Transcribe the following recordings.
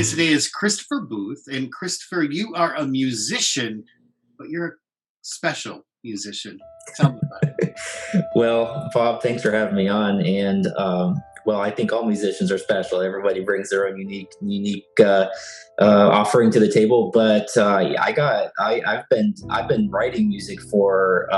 guest today is Christopher Booth. And Christopher, you are a musician, but you're a special musician. Tell me about it. Well, Bob, thanks for having me on. And I think all musicians are special. Everybody brings their own unique offering to the table. But I've been writing music for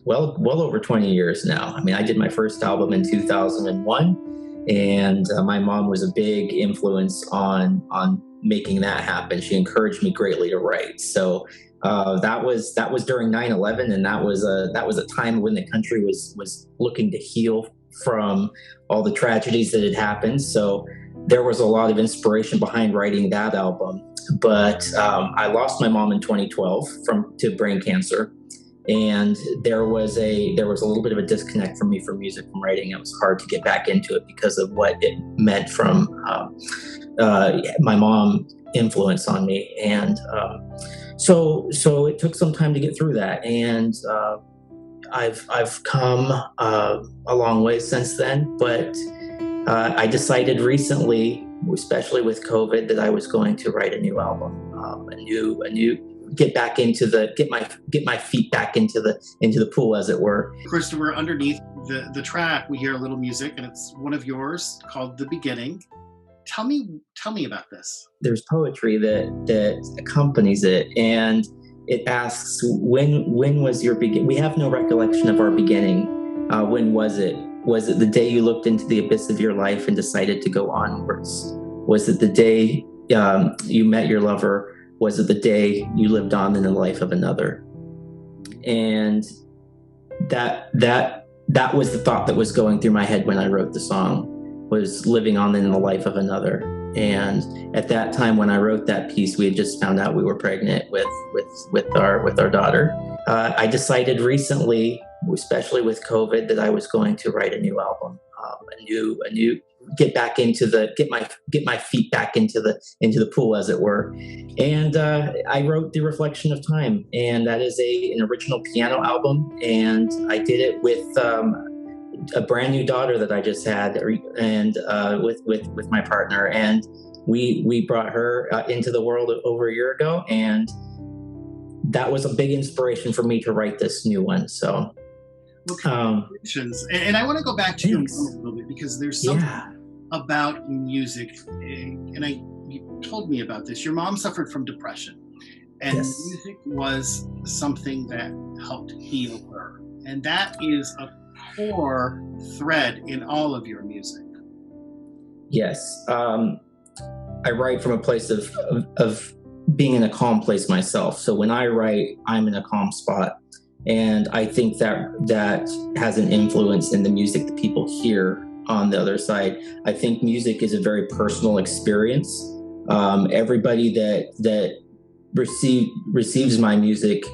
well over 20 years now. I mean, I did my first album in 2001, and my mom was a big influence on making that happen. She encouraged me greatly to write. So that was during 9/11, and that was a time when the country was looking to heal from all the tragedies that had happened. So there was a lot of inspiration behind writing that album. But I lost my mom in 2012 to brain cancer, and there was a little bit of a disconnect for me from music, from writing. It was hard to get back into it because of what it meant from my mom influence on me. And so it took some time to get through that, and I've come a long way since then. But I decided recently, especially with COVID, that I was going to write a new album, get my feet back into the pool, as it were. Christopher, underneath the track, we hear a little music, and it's one of yours called "The Beginning." Tell me about this. There's poetry that accompanies it, and it asks, when was your beginning? We have no recollection of our beginning. When was it? Was it the day you looked into the abyss of your life and decided to go onwards? Was it the day you met your lover? Was it the day you lived on in the life of another? And that was the thought that was going through my head when I wrote the song, was living on in the life of another. And at that time when I wrote that piece, we had just found out we were pregnant with our daughter. I decided recently, especially with COVID, that I was going to write a new album, get my feet back into the pool, as it were. And I wrote The Reflection of Time, and that is an original piano album, and I did it with a brand new daughter that I just had, and with my partner, and we brought her into the world over a year ago, and that was a big inspiration for me to write this new one. So congratulations. And I want to go back to thanks. You a little bit, because there's something about music, and you told me about this. Your mom suffered from depression, and music was something that helped heal her, and that is a core thread in all of your music. Yes. I write from a place of being in a calm place myself. So when I write, I'm in a calm spot. And I think that has an influence in the music that people hear on the other side. I think music is a very personal experience. Everybody that receives my music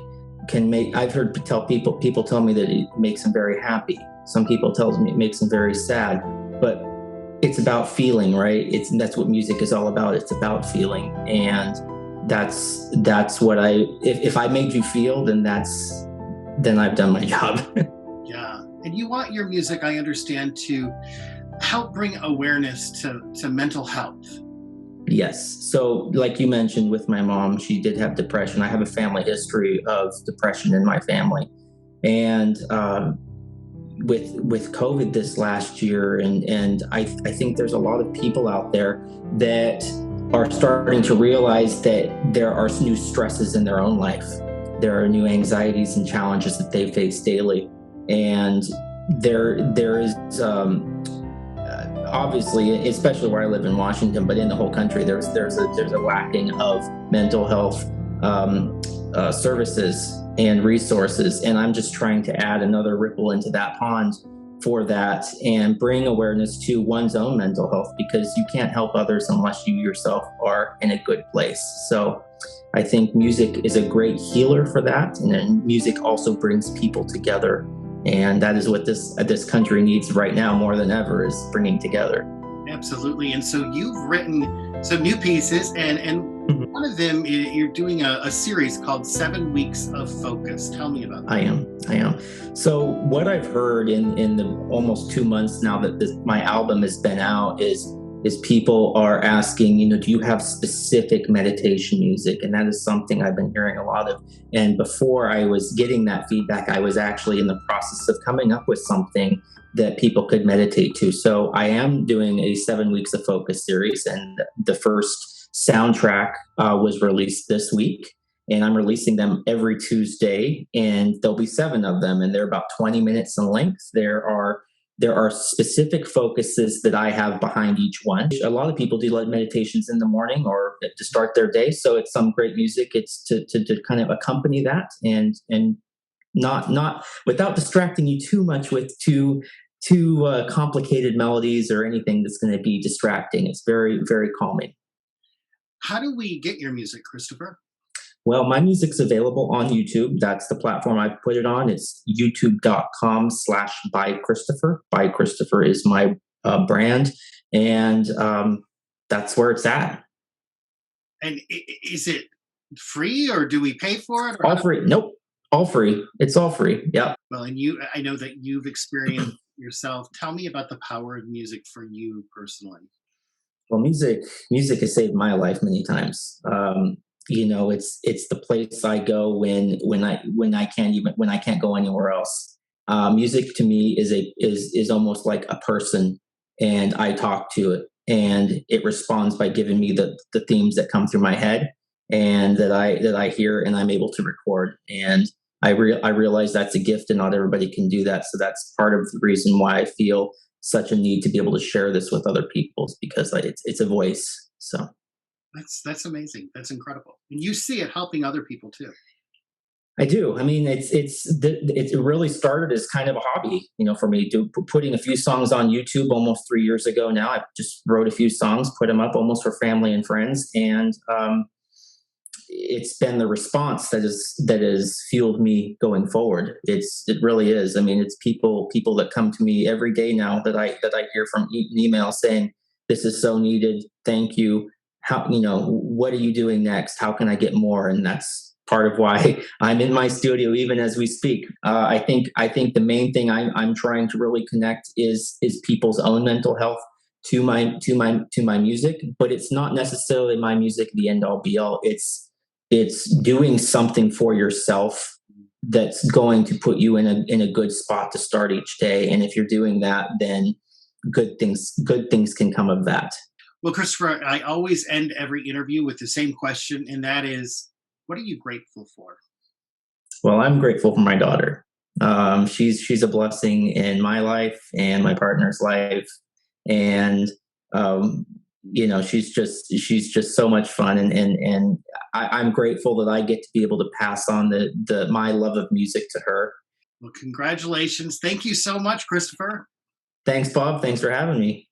can make. I've heard people tell me that it makes them very happy. Some people tell me it makes them very sad. But it's about feeling, right? That's what music is all about. It's about feeling, and that's what if I made you feel, then I've done my job. Yeah, and you want your music, I understand, to help bring awareness to mental health. Yes. So like you mentioned with my mom, she did have depression. I have a family history of depression in my family. And with COVID this last year, and I think there's a lot of people out there that are starting to realize that there are new stresses in their own life. There are new anxieties and challenges that they face daily. And there is obviously, especially where I live in Washington, but in the whole country, there's a lacking of mental health services and resources. And I'm just trying to add another ripple into that pond for that, and bring awareness to one's own mental health, because you can't help others unless you yourself are in a good place. So I think music is a great healer for that. And then music also brings people together. And that is what this country needs right now more than ever, is bringing together. Absolutely. And so you've written some new pieces, and one of them, you're doing a series called 7 Weeks of Focus. Tell me about that. I am. So what I've heard in the almost 2 months now that my album has been out is is people are asking, do you have specific meditation music? And that is something I've been hearing a lot of. And before I was getting that feedback, I was actually in the process of coming up with something that people could meditate to. So I am doing a 7 weeks of focus series, and the first soundtrack was released this week. And I'm releasing them every Tuesday, and there'll be 7 of them, and they're about 20 minutes in length. There are specific focuses that I have behind each one. A lot of people do like meditations in the morning or to start their day, so it's some great music. It's to kind of accompany that, and not without distracting you too much with too complicated melodies or anything that's going to be distracting. It's very, very calming. How do we get your music, Christopher? Well, my music's available on YouTube. That's the platform I put it on. It's youtube.com/by Christopher. By Christopher is my brand. And that's where it's at. And is it free, or do we pay for it? All free. Nope. All free. It's all free. Yep. Well, and I know that you've experienced yourself. Tell me about the power of music for you personally. Well, music has saved my life many times. It's the place I go when I can't go anywhere else. Music to me is almost like a person, and I talk to it, and it responds by giving me the themes that come through my head, and that I hear, and I'm able to record. And I realize that's a gift, and not everybody can do that. So that's part of the reason why I feel such a need to be able to share this with other people, because it's a voice. So that's amazing. That's incredible. And you see it helping other people too. I do. I mean, it really started as kind of a hobby, for me. Putting a few songs on YouTube almost 3 years ago now. I just wrote a few songs, put them up almost for family and friends, and it's been the response that has fueled me going forward. It really is. I mean, it's people that come to me every day now that I hear from an email saying, "This is so needed. Thank you. How, what are you doing next? How can I get more?" And that's part of why I'm in my studio even as we speak. I think the main thing I'm trying to really connect is people's own mental health to my music, but it's not necessarily my music the end all be all. It's doing something for yourself that's going to put you in a good spot to start each day. And if you're doing that, then good things can come of that. Well, Christopher, I always end every interview with the same question, and that is, what are you grateful for? Well, I'm grateful for my daughter. She's a blessing in my life and my partner's life, and she's just so much fun, and I'm grateful that I get to be able to pass on my love of music to her. Well, congratulations! Thank you so much, Christopher. Thanks, Bob. Thanks for having me.